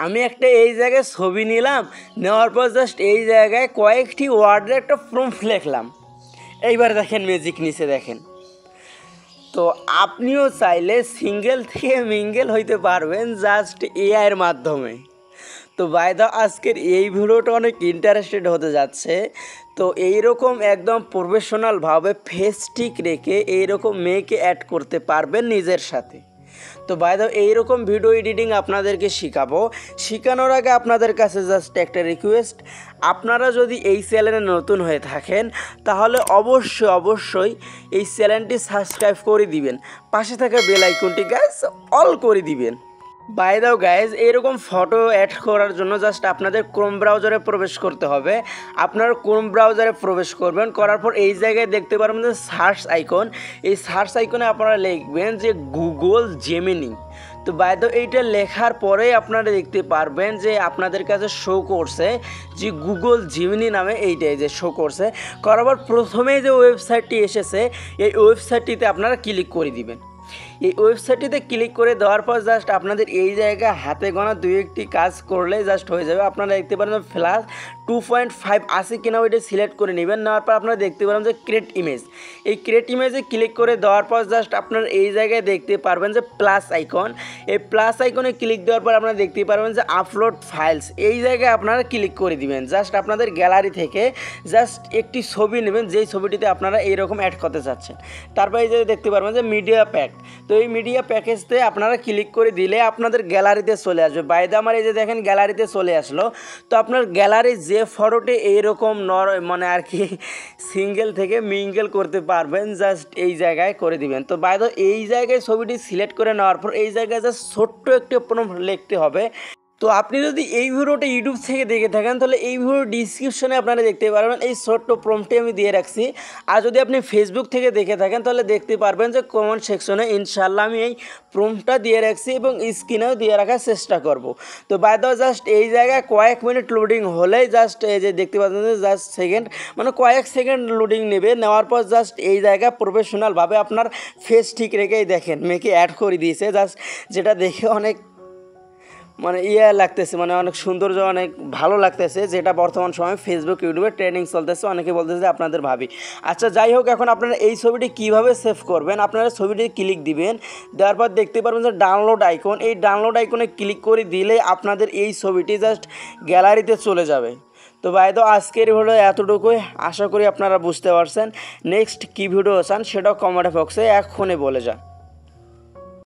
আমি একটা এই জায়গায় ছবি নিলাম, নেওয়ার পর জাস্ট এই জায়গায় কয়েকটি ওয়ার্ডের একটা প্রম্পট লিখলাম। এইবার দেখেন ম্যাজিক নিচে দেখেন। তো আপনিও চাইলে সিঙ্গেল থেকে মিঙ্গেল হইতে পারবেন জাস্ট এআইয়ের মাধ্যমে। তো বাই দ্য আজকের এই ভিডিওটা অনেক ইন্টারেস্টেড হতে যাচ্ছে। তো এইরকম একদম প্রফেশনালভাবে ফেস ঠিক রেখে এইরকম মেয়েকে অ্যাড করতে পারবেন নিজের সাথে। তো বাই দ্য এইরকম ভিডিও এডিটিং আপনাদেরকে শেখাবো। শেখানোর আগে আপনাদের কাছে জাস্ট একটা রিকোয়েস্ট, আপনারা যদি এই চ্যানেলে নতুন হয়ে থাকেন তাহলে অবশ্যই এই চ্যানেলটি সাবস্ক্রাইব করে দিবেন, পাশে থাকা বেল আইকনটি গাইস অল করে দিবেন। বাই দাও গাইজ, এরকম ফটো অ্যাড করার জন্য জাস্ট আপনাদের ক্রোম ব্রাউজারে প্রবেশ করতে হবে। আপনারা ক্রোম ব্রাউজারে প্রবেশ করবেন, করার পর এই জায়গায় দেখতে পারবেন যে সার্চ আইকন। এই সার্চ আইকনে আপনারা লিখবেন যে গুগল জেমিনি। তো বাই দ্য এইটা লেখার পরেই আপনারা দেখতে পারবেন যে আপনাদের কাছে শো করছে যে গুগল জেমিনি নামে এইটাই যে শো করছে। করার পর প্রথমেই যে ওয়েবসাইটটি এসেছে এই ওয়েবসাইটটিতে আপনারা ক্লিক করে দিবেন। এই ওয়েবসাইটটিতে ক্লিক করে দেওয়ার পর জাস্ট আপনাদের এই জায়গায় হাতে গোনা 2-1টি কাজ করলে জাস্ট হয়ে যাবে। আপনারা দেখতে পারেন ফ্ল্যাশ 2.5 আছে কিনা ওইটা সিলেক্ট করে নেবেন। নেওয়ার পর আপনারা দেখতে পারেন যে ক্রিয়েট ইমেজ। এই ক্রিয়েট ইমেজে ক্লিক করে দেওয়ার পর জাস্ট আপনারা এই জায়গায় দেখতে পারবেন যে প্লাস আইকন। এই প্লাস আইকনে ক্লিক দেওয়ার পর আপনারা দেখতে পারবেন যে আপলোড ফাইলস। এই জায়গায় আপনারা ক্লিক করে দিবেন। জাস্ট আপনাদের গ্যালারি থেকে জাস্ট একটি ছবি নেবেন যেই ছবিটিতে আপনারা এইরকম অ্যাড করতে চাচ্ছেন। তারপর এই যে দেখতে পারবেন যে মিডিয়া প্যাক। তো এই মিডিয়া প্যাকেজতে আপনারা ক্লিক করে দিলে আপনাদের গ্যালারিতে চলে আসবে। বাইরে আমার এই যে দেখেন গ্যালারিতে চলে আসলো। তো আপনার গ্যালারি যে ফটোতে এইরকম মানে আর কি সিঙ্গেল থেকে মিঙ্গেল করতে পারবেন জাস্ট এই জায়গায় করে দিবেন। তো বাইরে এই জায়গায় ছবিটি সিলেক্ট করে নেওয়ার পর এই জায়গায় জাস্ট ছোট্ট একটি প্রম্পট লিখতে হবে। তো আপনি যদি এই ভিডিওটা ইউটিউব থেকে দেখে থাকেন তাহলে এই ভিডিওর ডিসক্রিপশনে আপনারা দেখতে পারবেন এই ছোট্ট প্রম্পটটি আমি দিয়ে রাখছি। আর যদি আপনি ফেসবুক থেকে দেখে থাকেন তাহলে দেখতে পারবেন যে কমেন্ট সেকশনে ইনশাল্লাহ আমি এই প্রম্পটটা দিয়ে রাখছি এবং স্ক্রিনেও দিয়ে রাখার চেষ্টা করব। তো বাই দ্য জাস্ট এই জায়গায় কয়েক মিনিট লোডিং হলেই জাস্ট এই যে দেখতে পাচ্ছেন যে জাস্ট সেকেন্ড মানে কয়েক সেকেন্ড লোডিং নেবে। নেওয়ার পর জাস্ট এই জায়গায় প্রফেশনালভাবে আপনার ফেস ঠিক রেখেই দেখেন মেয়েকে অ্যাড করে দিয়েছে জাস্ট, যেটা দেখে অনেক মানে লাগতেছে, মানে অনেক সৌন্দর্য অনেক ভালো লাগতেছে, যেটা বর্তমান সময়ে ফেসবুক ইউটিউবে ট্রেন্ডিং চলতেছে। অনেকে বলতেছে যে আপনাদের ভাবি। আচ্ছা যাই হোক, এখন আপনারা এই ছবিটি কীভাবে সেভ করবেন, আপনারা ছবিটি ক্লিক দিবেন। দেওয়ার পর দেখতে পারবেন যে ডাউনলোড আইকন। এই ডাউনলোড আইকনে ক্লিক করে দিলে আপনাদের এই ছবিটি জাস্ট গ্যালারিতে চলে যাবে। তো ভাই তো আজকের ভিডিও এতটুকুই, আশা করি আপনারা বুঝতে পারছেন। নেক্সট কী ভিডিও চান সেটাও কমেন্ট বক্সে এখনই বলে যান।